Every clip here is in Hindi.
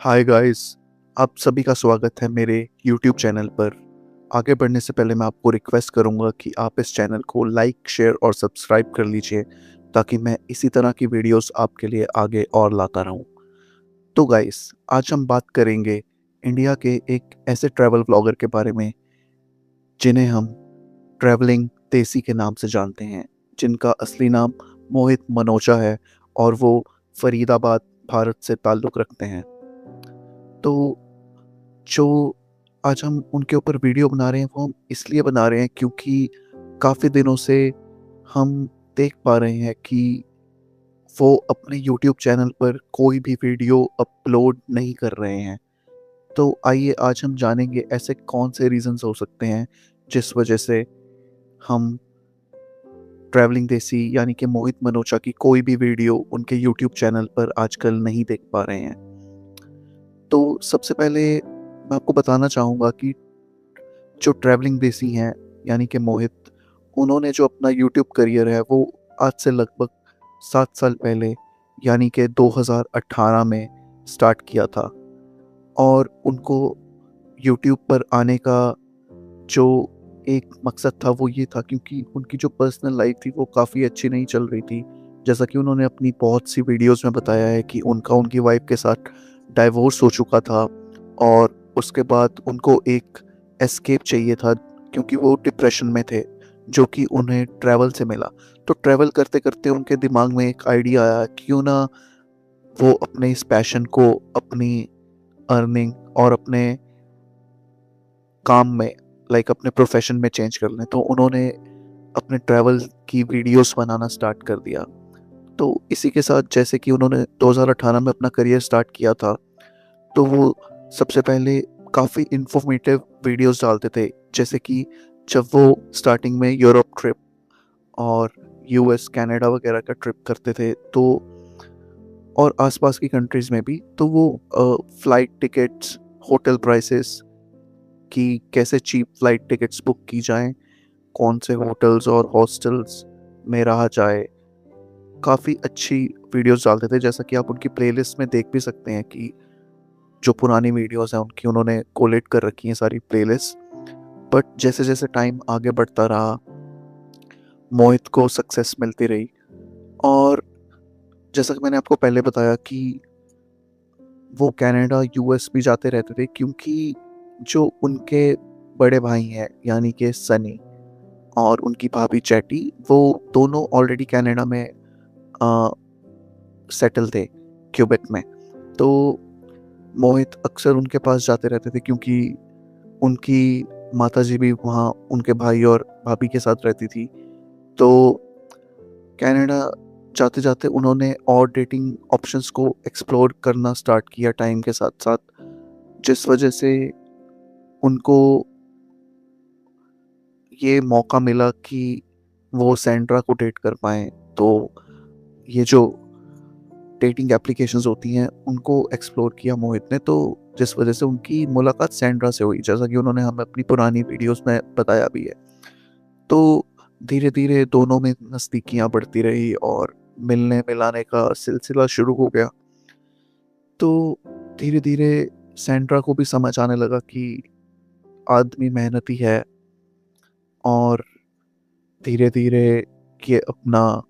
Hi guys. आप सभी का स्वागत है मेरे यूट्यूब चैनल पर। आगे बढ़ने से पहले मैं आपको रिक्वेस्ट करूंगा कि आप इस चैनल को लाइक, शेयर और सब्सक्राइब कर लीजिए ताकि मैं इसी तरह की वीडियोस आपके लिए आगे और लाता रहूं। तो गाइस, आज हम बात करेंगे इंडिया के एक ऐसे ट्रैवल व्लॉगर के बारे में जिन्हें हम ट्रैवलिंग देसी के नाम से जानते हैं, जिनका असली नाम मोहित मनोचा है और वो फरीदाबाद, भारत से ताल्लुक़ रखते हैं। तो जो आज हम उनके ऊपर वीडियो बना रहे हैं वो हम इसलिए बना रहे हैं क्योंकि काफ़ी दिनों से हम देख पा रहे हैं कि वो अपने यूट्यूब चैनल पर कोई भी वीडियो अपलोड नहीं कर रहे हैं। तो आइए आज हम जानेंगे ऐसे कौन से रीज़न्स हो सकते हैं जिस वजह से हम ट्रैवलिंग देसी यानी कि मोहित मनोचा की कोई भी वीडियो उनके यूट्यूब चैनल पर आजकल नहीं देख पा रहे हैं। तो सबसे पहले मैं आपको बताना चाहूँगा कि जो ट्रैवलिंग देसी हैं यानी कि मोहित, उन्होंने जो अपना यूट्यूब करियर है वो आज से लगभग 7 साल पहले यानी कि 2018 में स्टार्ट किया था। और उनको यूट्यूब पर आने का जो एक मकसद था वो ये था क्योंकि उनकी जो पर्सनल लाइफ थी वो काफ़ी अच्छी नहीं चल रही थी। जैसा कि उन्होंने अपनी बहुत सी वीडियोज़ में बताया है कि उनकी वाइफ़ के साथ डाइवोर्स हो चुका था और उसके बाद उनको एक एस्केप चाहिए था क्योंकि वो डिप्रेशन में थे, जो कि उन्हें ट्रैवल से मिला। तो ट्रैवल करते-करते उनके दिमाग में एक आइडिया आया, क्यों ना वो अपने इस पैशन को अपनी अर्निंग और अपने काम में, अपने प्रोफ़ेशन में चेंज कर लें। तो उन्होंने अपने ट्रैवल की वीडियोज़ बनाना स्टार्ट कर दिया। तो इसी के साथ जैसे कि उन्होंने 2018 में अपना करियर स्टार्ट किया था, तो वो सबसे पहले काफ़ी इन्फॉर्मेटिव वीडियोज़ डालते थे। जैसे कि जब वो स्टार्टिंग में यूरोप ट्रिप और यूएस, कनाडा वगैरह का ट्रिप करते थे, तो और आसपास की कंट्रीज़ में भी, तो वो फ्लाइट टिकट्स, होटल प्राइसेस कि कैसे चीप फ्लाइट टिकट्स बुक की जाएँ, कौन से होटल्स और हॉस्टल्स में रहा जाए, काफ़ी अच्छी वीडियोज़ डालते थे। जैसा कि आप उनकी प्लेलिस्ट में देख भी सकते हैं कि जो पुरानी वीडियोज़ हैं उनकी उन्होंने कोलेट कर रखी हैं सारी प्लेलिस्ट। बट जैसे-जैसे टाइम आगे बढ़ता रहा, मोहित को सक्सेस मिलती रही और जैसा कि मैंने आपको पहले बताया कि वो कनाडा, यूएस भी जाते रहते थे क्योंकि जो उनके बड़े भाई हैं यानी कि सनी और उनकी भाभी चैटी, वो दोनों ऑलरेडी कनाडा में सेटल थे, क्यूबेक में। तो मोहित अक्सर उनके पास जाते रहते थे क्योंकि उनकी माताजी भी वहाँ उनके भाई और भाभी के साथ रहती थी। तो कनाडा जाते-जाते उन्होंने और डेटिंग ऑप्शंस को एक्सप्लोर करना स्टार्ट किया टाइम के साथ-साथ, जिस वजह से उनको ये मौका मिला कि वो सैंड्रा को डेट कर पाएँ। तो ये जो डेटिंग एप्लीकेशंस होती हैं, उनको एक्सप्लोर किया मोहित ने, तो जिस वजह से उनकी मुलाकात सैंड्रा से हुई, जैसा कि उन्होंने हमें अपनी पुरानी वीडियोज़ में बताया भी है। तो धीरे-धीरे दोनों में नज़दीकियाँ बढ़ती रही और मिलने-मिलाने का सिलसिला शुरू हो गया। तो धीरे-धीरे सैंड्रा को भी समझ आने लगा कि आदमी मेहनती है और धीरे-धीरे ये अपना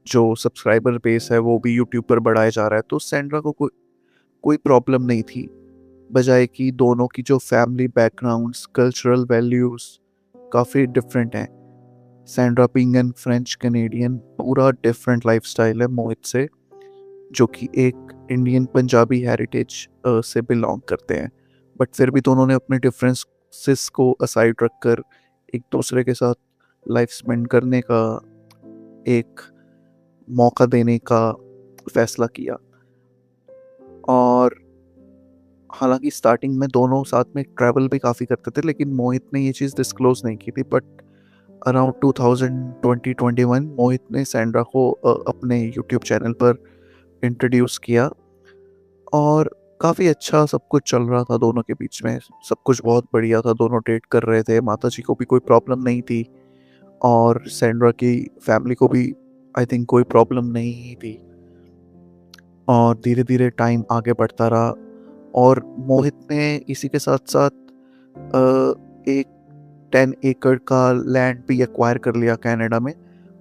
जो सब्सक्राइबर बेस है वो भी यूट्यूब पर बढ़ाया जा रहा है। तो सैंड्रा को कोई कोई प्रॉब्लम नहीं थी, बजाए कि दोनों की जो फैमिली बैकग्राउंड्स, कल्चरल वैल्यूज़ काफ़ी डिफरेंट हैं। Sandra being an French Canadian, पूरा डिफरेंट लाइफ़स्टाइल है मोहित से, जो कि एक इंडियन पंजाबी हेरिटेज से बिलॉन्ग करते हैं। बट फिर भी दोनों ने अपने डिफरेंसेस को असाइड रखकर एक दूसरे के साथ लाइफ स्पेंड करने का एक मौका देने का फैसला किया। और हालाँकि स्टार्टिंग में दोनों साथ में ट्रैवल भी काफ़ी करते थे, लेकिन मोहित ने ये चीज़ डिस्क्लोज़ नहीं की थी। बट अराउंड 2020-21 मोहित ने सैंड्रा को अपने यूट्यूब चैनल पर इंट्रोड्यूस किया और काफ़ी अच्छा सब कुछ चल रहा था दोनों के बीच में। सब कुछ बहुत बढ़िया था, दोनों डेट कर रहे थे, माताजी को भी कोई प्रॉब्लम नहीं थी और सैंड्रा की फैमिली को भी आई थिंक कोई प्रॉब्लम नहीं ही थी। और धीरे-धीरे टाइम आगे बढ़ता रहा और मोहित ने इसी के साथ-साथ एक 10 एकड़ का लैंड भी एक्वायर कर लिया कनाडा में,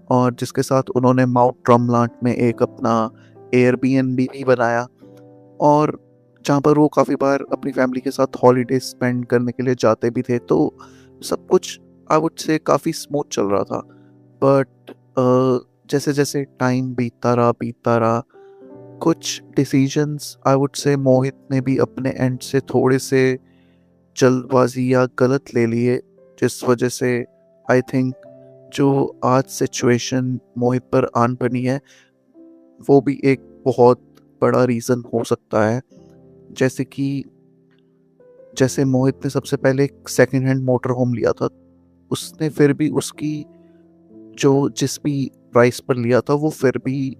और जिसके साथ उन्होंने माउंट ट्रमलांट में एक अपना एयरबीएनबी भी बनाया, और जहाँ पर वो काफ़ी बार अपनी फैमिली के साथ हॉलिडे स्पेंड करने के लिए जाते भी थे। तो सब कुछ आई वुड से काफ़ी स्मूथ चल रहा था। बट जैसे-जैसे टाइम बीतता रहा, कुछ डिसीजंस आई वुड से मोहित ने भी अपने एंड से थोड़े से जल्दबाजी या गलत ले लिए, जिस वजह से आई थिंक जो आज सिचुएशन मोहित पर आन बनी है, वो भी एक बहुत बड़ा रीज़न हो सकता है। जैसे कि जैसे मोहित ने सबसे पहले एक सेकंड हैंड मोटर होम लिया था, उसने फिर भी उसकी जो जिस भी प्राइस पर लिया था, वो फिर भी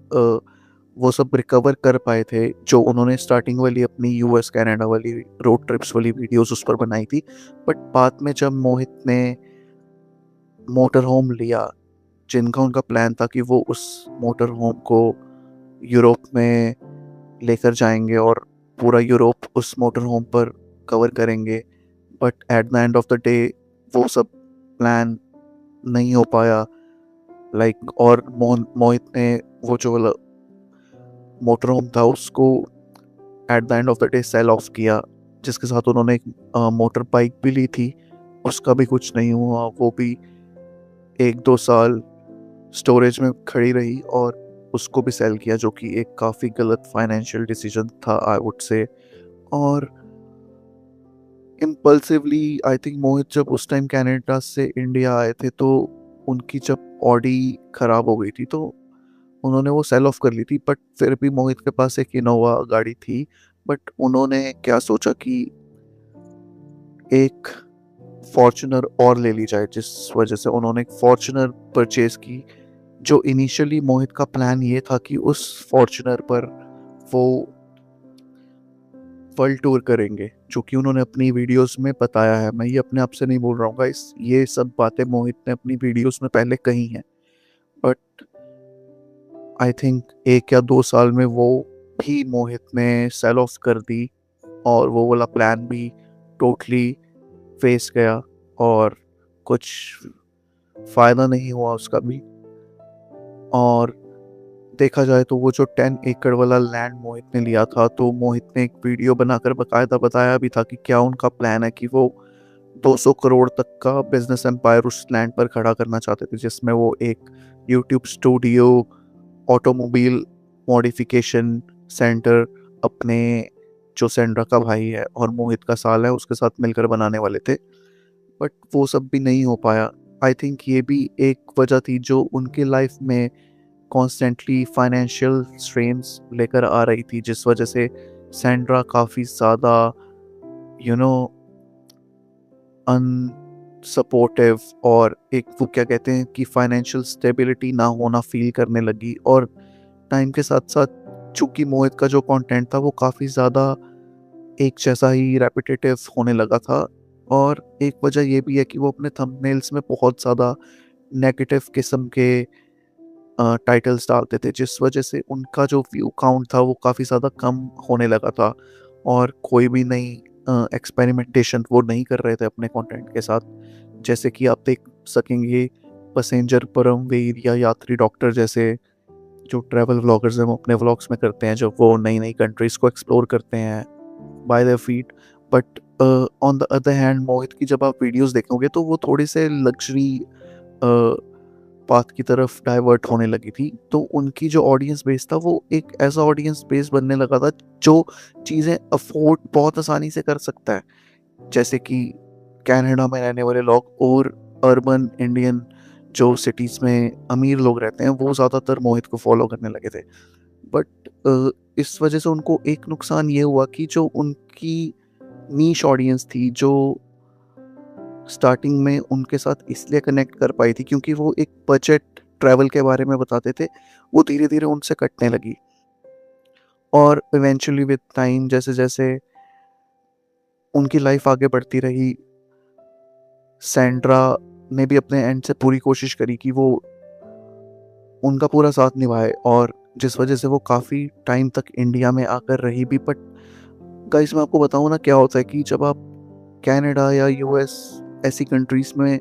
वो सब रिकवर कर पाए थे, जो उन्होंने स्टार्टिंग वाली अपनी यूएस कनाडा वाली रोड ट्रिप्स वाली वीडियोस उस पर बनाई थी। बट बाद में जब मोहित ने मोटर होम लिया, जिनका उनका प्लान था कि वो उस मोटर होम को यूरोप में लेकर जाएंगे और पूरा यूरोप उस मोटर होम पर कवर करेंगे, but at the end of the day वो सब प्लान नहीं हो पाया। और मोहित ने वो जो वाला मोटर होम था उसको at the end of the day sell off किया, जिसके साथ उन्होंने एक मोटर बाइक भी ली थी, उसका भी कुछ नहीं हुआ, वो भी 1-2 साल स्टोरेज में खड़ी रही और उसको भी सेल किया, जो कि एक काफ़ी गलत फाइनेंशियल डिसीजन था आई वुड से। और इम्पल्सिवली आई थिंक मोहित जब उस टाइम कनाडा से इंडिया आए थे, तो उनकी जब ऑडी ख़राब हो गई थी, तो उन्होंने वो सेल ऑफ कर ली थी। बट फिर भी मोहित के पास एक इनोवा गाड़ी थी, बट उन्होंने क्या सोचा कि एक फॉर्च्यूनर और ले ली जाए, जिस वजह से उन्होंने एक फॉर्च्यूनर परचेज की। जो इनिशियली मोहित का प्लान ये था कि उस फॉर्च्यूनर पर वो वर्ल्ड टूर करेंगे, जो कि उन्होंने अपनी वीडियोस में बताया है। मैं ये अपने आप से नहीं बोल रहा हूँ गाइस, ये सब बातें मोहित ने अपनी वीडियोस में पहले कही हैं। बट आई थिंक 1 या 2 साल में वो भी मोहित ने सेल ऑफ कर दी, और वो वाला प्लान भी टोटली फेस गया, और कुछ फ़ायदा नहीं हुआ उसका भी। और देखा जाए तो वो जो 10 एकड़ वाला लैंड मोहित ने लिया था, तो मोहित ने एक वीडियो बनाकर बाकायदा बताया भी था कि क्या उनका प्लान है कि वो 200 करोड़ तक का बिजनेस एम्पायर उस लैंड पर खड़ा करना चाहते थे, जिसमें वो एक YouTube studio, automobile modification centre अपने जो सेंड्रा का भाई है और मोहित का साल है उसके साथ मिलकर बनाने वाले थे। बट वो सब भी नहीं हो पाया। आई थिंक ये भी एक वजह थी जो उनके लाइफ में कॉन्स्टेंटली फाइनेंशियल स्ट्रेन्स लेकर आ रही थी, जिस वजह से सैंड्रा काफ़ी ज़्यादा यू नो अनसपोर्टिव, और एक वो क्या कहते हैं कि फाइनेंशियल स्टेबिलिटी ना होना फील करने लगी। और टाइम के साथ साथ चूँकि मोहित का जो कंटेंट था वो काफ़ी ज़्यादा एक जैसा ही रेपिटेटिव होने लगा था, और एक वजह ये भी है कि वो अपने थंबनेल्स में बहुत ज़्यादा नेगेटिव किस्म के टाइटल्स डालते थे, जिस वजह से उनका जो व्यू काउंट था वो काफ़ी ज़्यादा कम होने लगा था, और कोई भी नई एक्सपेरिमेंटेशन वो नहीं कर रहे थे अपने कंटेंट के साथ। जैसे कि आप देख सकेंगे पैसेंजर परमवीर या यात्री डॉक्टर जैसे जो ट्रैवल व्लॉगर्स हैं, वो अपने व्लॉग्स में करते हैं जब वो नई नई कंट्रीज़ को एक्सप्लोर करते हैं by their feet. But on the other hand Mohit की जब आप वीडियोस देखोगे तो वो थोड़े से लग्जरी पाथ की तरफ डाइवर्ट होने लगी थी। तो उनकी जो ऑडियंस बेस था वो एक ऐसा ऑडियंस बेस बनने लगा था जो चीज़ें अफोर्ड बहुत आसानी से कर सकता है, जैसे कि कनाडा में रहने वाले लोग और अर्बन इंडियन जो सिटीज़ में अमीर लोग रहते हैं, वो ज़्यादातर मोहित को फॉलो करने लगे थे। बट इस वजह से उनको एक नुकसान ये हुआ कि जो उनकी नीश ऑडियंस थी, जो स्टार्टिंग में उनके साथ इसलिए कनेक्ट कर पाई थी क्योंकि वो एक बजट ट्रैवल के बारे में बताते थे, वो धीरे-धीरे उनसे कटने लगी। और इवेंचुअली विद टाइम जैसे-जैसे उनकी लाइफ आगे बढ़ती रही, सैंड्रा ने भी अपने एंड से पूरी कोशिश करी कि वो उनका पूरा साथ निभाए, और जिस वजह से वो काफ़ी टाइम तक इंडिया में आकर रही भी। बट गाइस मैं आपको बताऊँ ना क्या होता है कि जब आप कनाडा या यूएस ऐसी कंट्रीज़ में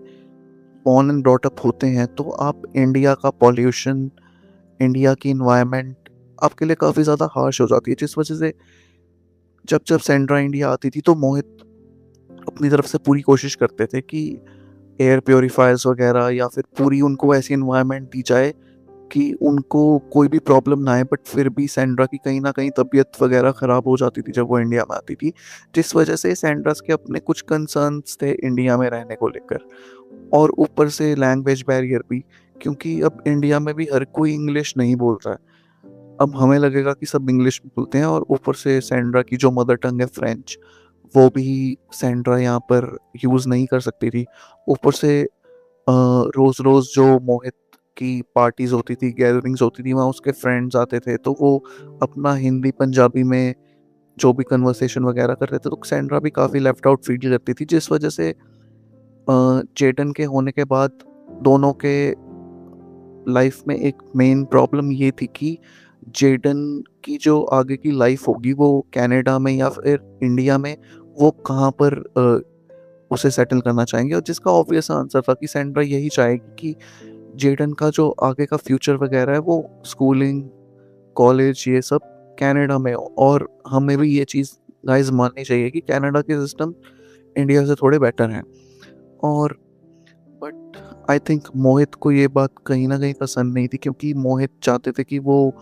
बॉर्न एंड ब्रॉट अप होते हैं तो आप इंडिया का पॉल्यूशन, इंडिया की एनवायरनमेंट आपके लिए काफ़ी ज़्यादा हार्श हो जाती है, जिस वजह से जब सेंड्रा इंडिया आती थी तो मोहित अपनी तरफ से पूरी कोशिश करते थे कि एयर प्योरीफायर्स वगैरह या फिर पूरी उनको ऐसी एनवायरनमेंट दी जाए कि उनको कोई भी प्रॉब्लम ना आए, बट फिर भी सैंड्रा की कहीं न कहीं तबीयत वगैरह ख़राब हो जाती थी जब वो इंडिया में आती थी, जिस वजह से सैंड्रास के अपने कुछ कंसर्न्स थे इंडिया में रहने को लेकर। और ऊपर से लैंग्वेज बैरियर भी, क्योंकि अब इंडिया में भी हर कोई इंग्लिश नहीं बोलता है। अब हमें लगेगा कि सब इंग्लिश बोलते हैं और ऊपर से सैंड्रा की जो मदर टंग है फ्रेंच, वो भी सैंड्रा यहाँ पर यूज़ नहीं कर सकती थी। ऊपर से रोज़-रोज़ जो मोहित की पार्टीज़ होती थी, गैदरिंग्स होती थी, वहाँ उसके फ्रेंड्स आते थे, तो वो अपना हिंदी, पंजाबी में जो भी कन्वर्सेशन वगैरह करते थे, तो सैंड्रा भी काफ़ी लेफ्ट आउट फ़ील करती थी, जिस वजह से जेडन के होने के बाद दोनों के लाइफ में एक मेन प्रॉब्लम ये थी कि जेडन की जो आगे की लाइफ होगी, वो कनाडा में या फिर इंडिया में, वो कहाँ पर उसे सेटल करना चाहेंगे, और जिसका ऑब्वियस आंसर था कि सैंड्रा यही चाहेगी कि जेडन का जो आगे का फ्यूचर वगैरह है वो स्कूलिंग, कॉलेज ये सब कनाडा में हो। और हमें भी ये चीज़ गाइस माननी चाहिए कि कनाडा के सिस्टम इंडिया से थोड़े बेटर हैं। और बट आई थिंक मोहित को ये बात कहीं न कहीं पसंद नहीं थी, क्योंकि मोहित चाहते थे कि वो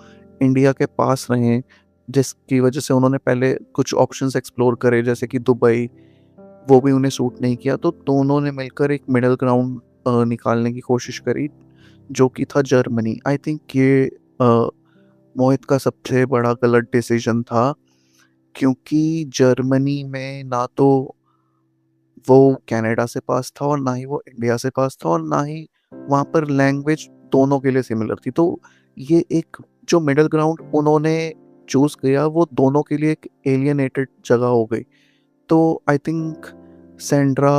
इंडिया के पास रहें, जिसकी वजह से उन्होंने पहले कुछ ऑप्शंस एक्सप्लोर करे जैसे कि दुबई, वो भी उन्हें सूट नहीं किया, तो दोनों ने मिलकर एक मिडल ग्राउंड निकालने की कोशिश करी, जो कि था जर्मनी। आई थिंक ये मोहित का सबसे बड़ा गलत डिसीजन था, क्योंकि जर्मनी में ना तो वो कनाडा से पास था और ना ही वो इंडिया से पास था, और ना ही वहाँ पर लैंग्वेज दोनों के लिए सिमिलर थी। तो ये एक जो मिडल ग्राउंड उन्होंने चूज़ किया, वो दोनों के लिए एक एलियनेटेड जगह हो गई। तो आई थिंक सैंड्रा,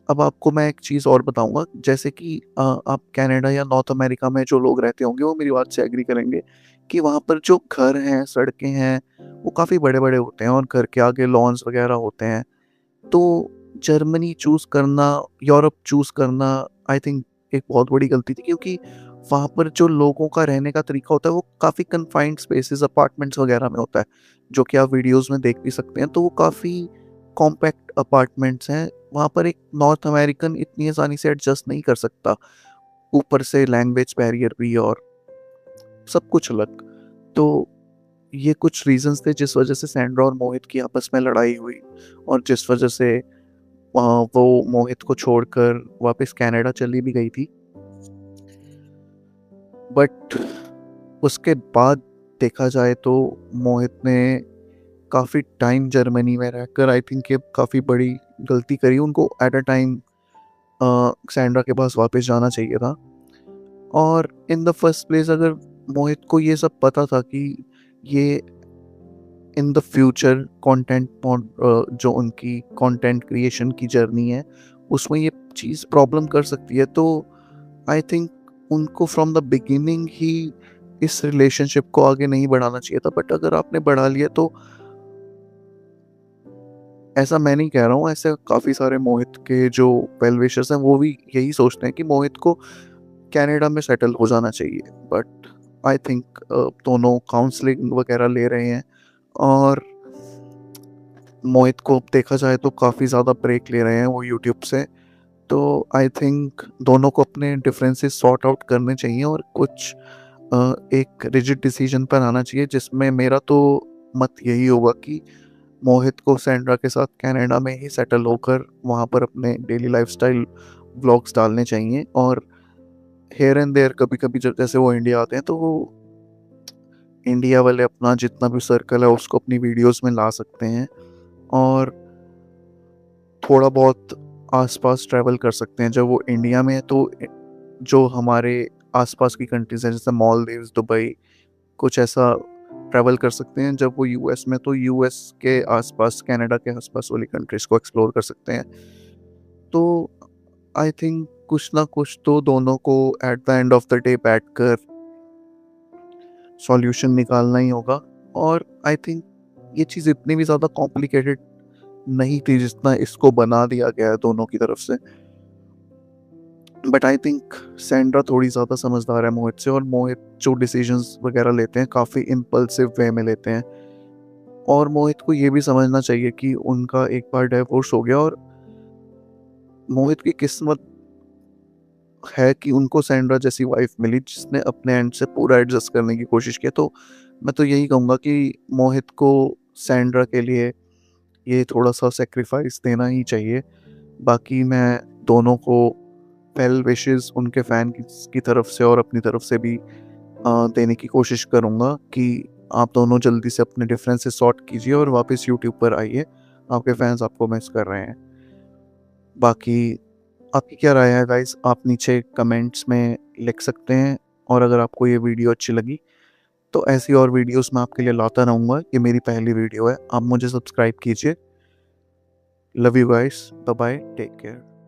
अब आपको मैं एक चीज़ और बताऊँगा, जैसे कि आप कनाडा या नॉर्थ अमेरिका में जो लोग रहते होंगे वो मेरी बात से एग्री करेंगे कि वहाँ पर जो घर हैं, सड़कें हैं, वो काफ़ी बड़े-बड़े होते हैं और घर के आगे लॉन्स वगैरह होते हैं। तो जर्मनी चूज़ करना, यूरोप चूज़ करना आई थिंक एक बहुत बड़ी गलती थी, क्योंकि वहाँ पर जो लोगों का रहने का तरीका होता है वो काफ़ी कन्फाइंड स्पेसेस, अपार्टमेंट्स वगैरह में होता है, जो कि आप वीडियोज़ में देख भी सकते हैं। तो वो काफ़ी कॉम्पैक्ट अपार्टमेंट्स हैं। वहाँ पर एक नॉर्थ अमेरिकन इतनी आसानी से एडजस्ट नहीं कर सकता। ऊपर से लैंग्वेज बैरियर भी और सब कुछ अलग। तो ये कुछ रीज़न्स थे जिस वज़ह से सैंड्रा और मोहित की आपस में लड़ाई हुई, और जिस वज़ह से वो मोहित को छोड़कर वापस कनाडा चली भी गई थी। बट उसके बाद देखा जाए तो मोहित ने काफ़ी टाइम जर्मनी में रहकर आई थिंक ये काफ़ी बड़ी गलती करी। उनको एट अ टाइम सैंड्रा के पास वापस जाना चाहिए था। और इन द फर्स्ट प्लेस अगर मोहित को ये सब पता था कि ये इन द फ्यूचर कंटेंट जो उनकी कंटेंट क्रिएशन की जर्नी है उसमें ये चीज़ प्रॉब्लम कर सकती है, तो आई थिंक उनको फ्रॉम द बिगिनिंग ही इस रिलेशनशिप को आगे नहीं बढ़ाना चाहिए था। बट अगर आपने बढ़ा लिया तो ऐसा मैं नहीं कह रहा हूँ, ऐसे काफ़ी सारे मोहित के जो वेल विशर्स हैं वो भी यही सोचते हैं कि मोहित को कनाडा में सेटल हो जाना चाहिए। बट आई थिंक दोनों काउंसलिंग वगैरह ले रहे हैं, और मोहित को अब देखा जाए तो काफ़ी ज़्यादा ब्रेक ले रहे हैं वो यूट्यूब से। तो आई थिंक दोनों को अपने डिफरेंसेस सॉर्ट आउट करने चाहिए और कुछ एक रिजिड डिसीजन पर आना चाहिए, जिसमें मेरा तो मत यही होगा कि मोहित को सैंड्रा के साथ कनाडा में ही सेटल होकर वहाँ पर अपने डेली लाइफस्टाइल व्लॉग्स डालने चाहिए, और हेयर एंड देयर कभी-कभी जब जैसे वो इंडिया आते हैं तो वो इंडिया वाले अपना जितना भी सर्कल है उसको अपनी वीडियोस में ला सकते हैं, और थोड़ा बहुत आस-पास ट्रैवल कर सकते हैं। जब वो इंडिया में है तो जो हमारे आस-पास की कंट्रीज़ हैं जैसे मालदीव्स, दुबई, कुछ ऐसा ट्रैवल कर सकते हैं। जब वो यूएस में तो यूएस के आस-पास, कनाडा के आस-पास वाली कंट्रीज़ को एक्सप्लोर कर सकते हैं। तो आई थिंक कुछ ना कुछ तो दोनों को eight the end of the day बैठकर सॉल्यूशन निकालना ही होगा। और आई थिंक ये चीज़ इतनी भी ज़्यादा कॉम्प्लिकेटेड नहीं थी जितना इसको बना दिया गया है दोनों की तरफ से। बट आई थिंक सैंड्रा थोड़ी ज़्यादा समझदार है मोहित से, और मोहित जो डिसीजंस वगैरह लेते हैं काफ़ी इम्पल्सिव वे में लेते हैं। और मोहित को ये भी समझना चाहिए कि उनका एक बार डिवोर्स हो गया, और मोहित की किस्मत है कि उनको सैंड्रा जैसी वाइफ मिली जिसने अपने एंड से पूरा एडजस्ट करने की कोशिश की। तो मैं तो यही कहूँगा कि मोहित को सैंड्रा के लिए ये थोड़ा-सा सैक्रिफाइस देना ही चाहिए। बाकी मैं दोनों को वेल विशेस उनके फ़ैन की तरफ से और अपनी तरफ से भी देने की कोशिश करूँगा कि आप दोनों जल्दी से अपने डिफरेंसेस सॉर्ट कीजिए और वापस यूट्यूब पर आइए। आपके फैन्स आपको मिस कर रहे हैं। बाकी आपकी क्या राय है गाइस? आप नीचे कमेंट्स में लिख सकते हैं, और अगर आपको ये वीडियो अच्छी लगी तो ऐसी और वीडियोस मैं आपके लिए लाता रहूँगा। ये मेरी पहली वीडियो है। आप मुझे सब्सक्राइब कीजिए। Love you guys. Bye bye. Take care.